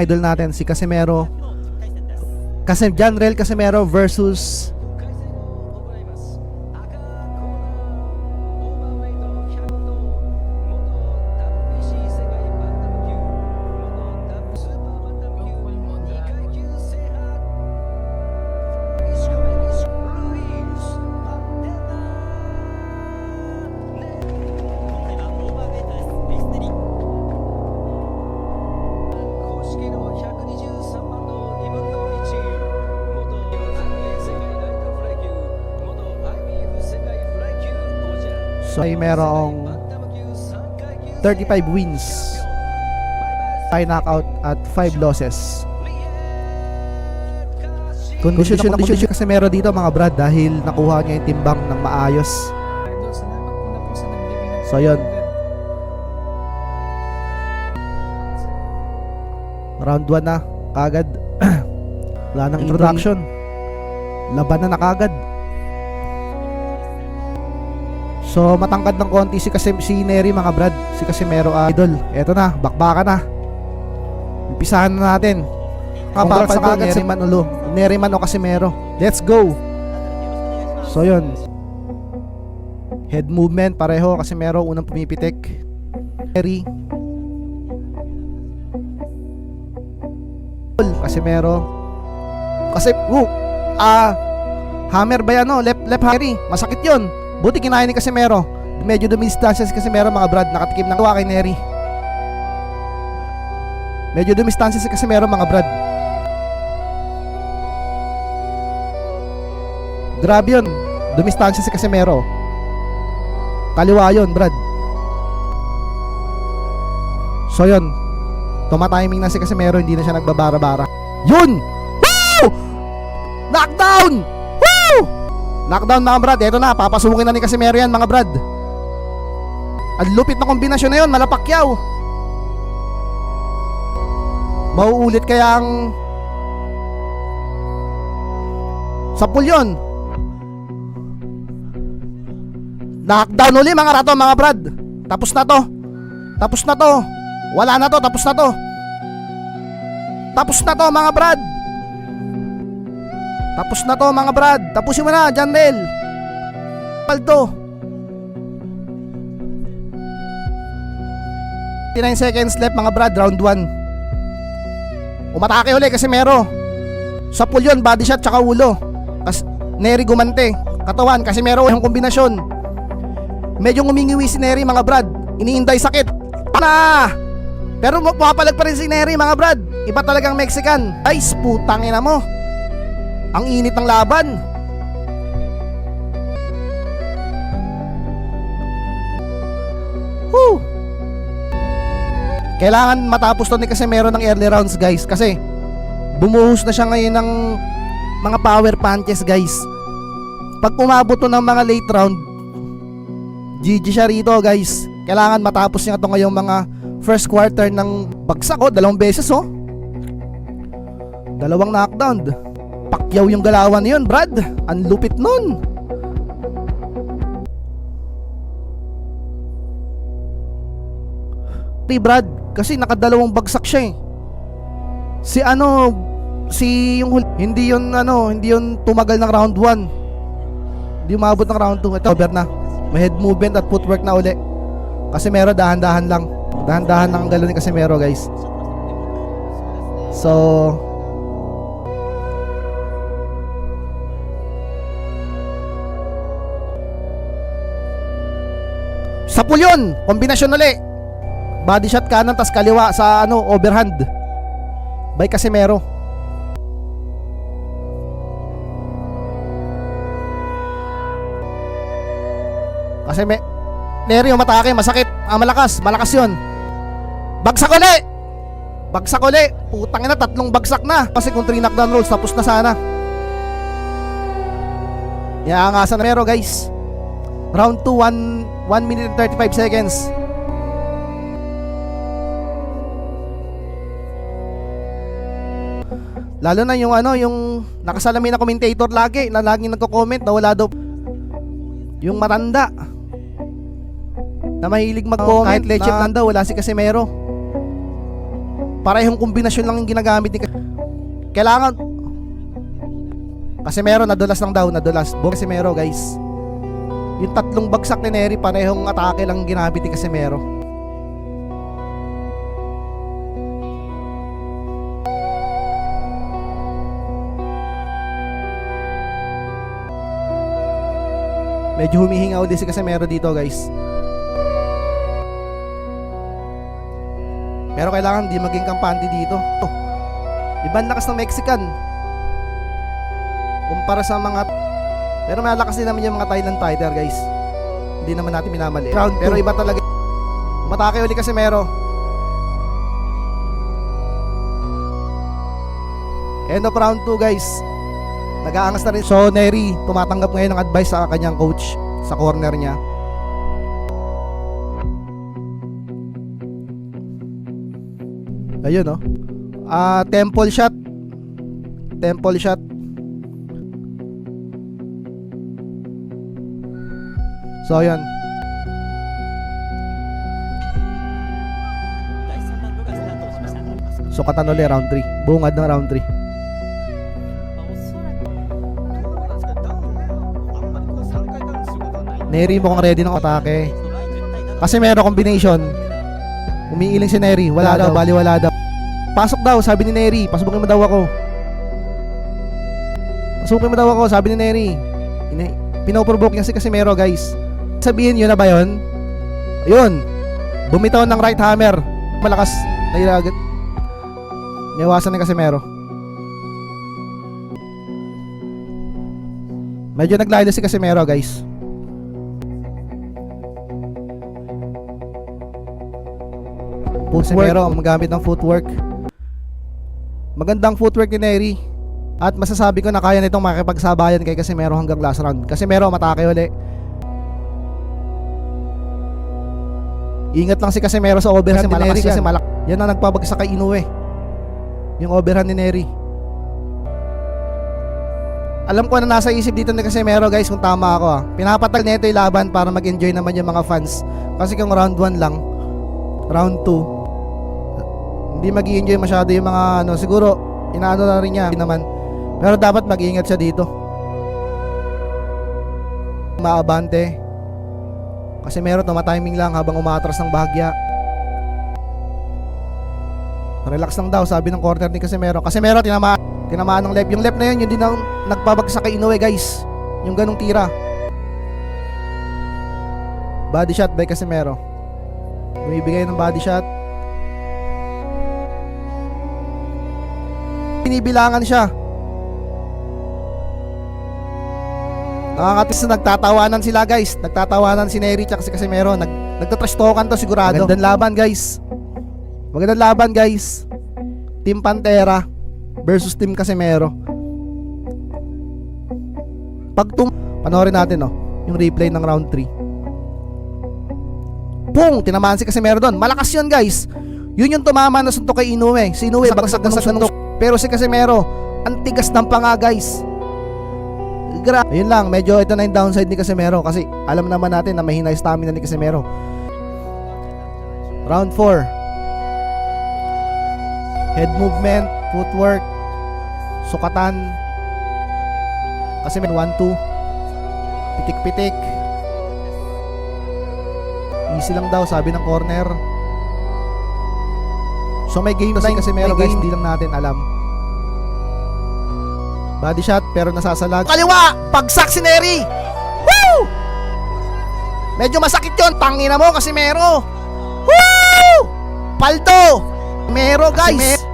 idol natin si Casimero. Kasi Janrel Casimero versus so ay merong 35 wins, 5 knockout at 5 losses. Kondisyon na kondisyon kasi meron dito mga brad dahil nakuha niya yung timbang ng maayos. So yun, round 1 na kagad. Wala nang introduction, laban na kagad. So matangkad ng konti si Nery mga brad, si Casimero idol. Eto na, bakbakan na. Umpisahan na natin. Congrats sa kagad si Neryman o Casimero. Let's go. So yun, head movement pareho. Casimero unang pumipitik. Nery, Casimero. Kasi hammer ba yan, no? Left Nery, masakit yun. Buti kinaya ni Casimero. Medyo dumistansya si Casimero mga brad. Nakatikim ng tuwa kay Nery. Medyo dumistansya si Casimero mga brad. Grabe yun, dumistansya si Casimero. Kaliwa yun brad. So yun, tumatiming na si Casimero. Hindi na siya nagbabara-bara. Yun! Woo! Knockdown! Woo! Knockdown mga brad. Eto na, papasukin na ni Casimero yan mga brad. Ang lupit na kombinasyon na yun, malapakyaw. Mauulit kaya ang sapul yun. Knockdown uli mga rato mga brad. Tapos na to. Tapos na to. Wala na to, tapos na to. Tapos na to mga brad. Tapos na to mga brad. Tapusin mo na, Janrel. Paldo. 39 seconds left mga brad, round 1. Umatake uli Casimero. Sapul yun, body shot tsaka ulo. Nery gumante. Katawan, Casimero yung kombinasyon. Medyo ngumingiwi si Nery mga brad. Iniinday sakit. Na! Pero pumapalag pa rin si Nery mga brad. Iba talagang Mexican. Guys, putang ina mo. Ang init ng laban. Woo! Kailangan matapos to ni Casimero ng early rounds guys. Kasi bumuhos na siya ngayon ng mga power punches guys. Pag umabot to ng mga late round, GG siya rito guys. Kailangan matapos niya to ngayong mga first quarter ng bagsak. Dalawang beses dalawang knockdown. Pakyaw yung galawan na yun brad. Ang lupit nun. Brad, kasi nakadalawang bagsak siya eh. Si yung hindi yun tumagal ng round 1. Hindi umabot ng round 2. Ito over na. May head movement at footwork na uli. Casimero dahan-dahan lang. Dahan-dahan lang ang galaw ni Casimero guys. So sapul yun, kombinasyon uli. Body shot kanan tas kaliwa sa overhand by Casimero. Kasi Nery umatake, masakit. Malakas yun. Bagsak uli. Putang ina, 3 bagsak na. Kasi kung 3 knockdown rolls, tapos na sana. Iangasan na Casimero guys. Round 2, 1 minute and 35 seconds. Lalo na yung nakasalamin na commentator lagi na laging nagko-comment na wala daw yung matanda na mahilig mag-comment, legit lang daw, wala si Casimero. Parehong kombinasyon lang yung ginagamit ni kailangan Casimero nadulas lang daw, nadulas. Casimero guys. Yung tatlong bagsak ni Neri parehong atake lang ginamit ni Casimero. Medyo humihinga ulit si Casimero dito guys. Pero kailangan di maging kampante dito. Ibang lakas ng Mexican kumpara sa mga, pero malakas din naman yung mga Thailand fighter guys. Hindi naman natin minamali. Pero iba talaga. Umatake ulit Casimero. End of round 2 guys. Nag-aangas na rin. So Neri tumatanggap ngayon ng advice sa kanyang coach sa corner niya. Ayun temple shot. Temple shot. So ayun. Sukatan ulit round 3. Bungad ng round 3. Neri mukhang ready ng atake. Kasi meron combination. Umiiling si Neri. Wala daw, bali wala daw. Pasok daw, sabi ni Neri. Pasukin mo daw ako. Pasukin mo daw ako, sabi ni Neri. Pinoprovoke niya si Casimero guys. Sabihin yun na ba yun? Ayun. Bumitaw ng right hammer. Malakas. Nailagat. Niyawasan ni Casimero. Medyo naglaylo si Casimero guys. Casimero ang magamit ng footwork. Magandang footwork ni Neri. At masasabi ko na kaya nitong makipagsabayan kay Casimero hanggang last round. Casimero matake uli. Ingat lang si Casimero sa overhand ni Neri kasi yan ang nagpabagsak kay Inoue. Yung overhand ni Neri. Alam ko na nasa isip dito ni Casimero guys kung tama ako Pinapatal nito yung laban para mag-enjoy naman yung mga fans. Kasi kung round 1 lang, round 2 hindi mag-i-enjoy masyado yung mga siguro inaano na rin niya naman. Pero dapat mag-iingat siya dito. Maabante. Casimero tumatiming lang habang umaatras ng bahagya. Relax lang daw sabi ng corner ni Casimero. Casimero tinamaan ng left. Yung left na yun din ang nagpabagsak kay Inoue guys. Yung ganong tira. Body shot by Casimero. Bumibigay ng body shot. Binibilangan siya. Nakakatis na nagtatawanan sila guys. Nagtatawanan si Neri at si Casimero. Nagtatrash talkan to sigurado. Magandang laban guys. Magandang laban guys. Team Pantera versus Team Casimero. Panoorin natin yung replay ng round 3. Pung! Tinamaan si Casimero doon. Malakas yun guys. Yun yung tumama na suntok kay Inoue. Si Inoue bagsak ng suntok. Pero si Casimero ang tigas ng panga guys. Ayun lang, medyo ito na yung downside ni Casimero kasi alam naman natin na mahina yung stamina ni Casimero. Round 4. Head movement, footwork, sukatan. Casimero 1-2. Pitik-pitik. Easy lang daw sabi ng corner. So may game na si Casimero guys, hindi lang natin alam. Body shot pero nasasalag. Kaliwa! Pagsak si Neri! Woo! Medyo masakit yun. Tangina mo Casimero! Woo! Paldo! Casimero guys!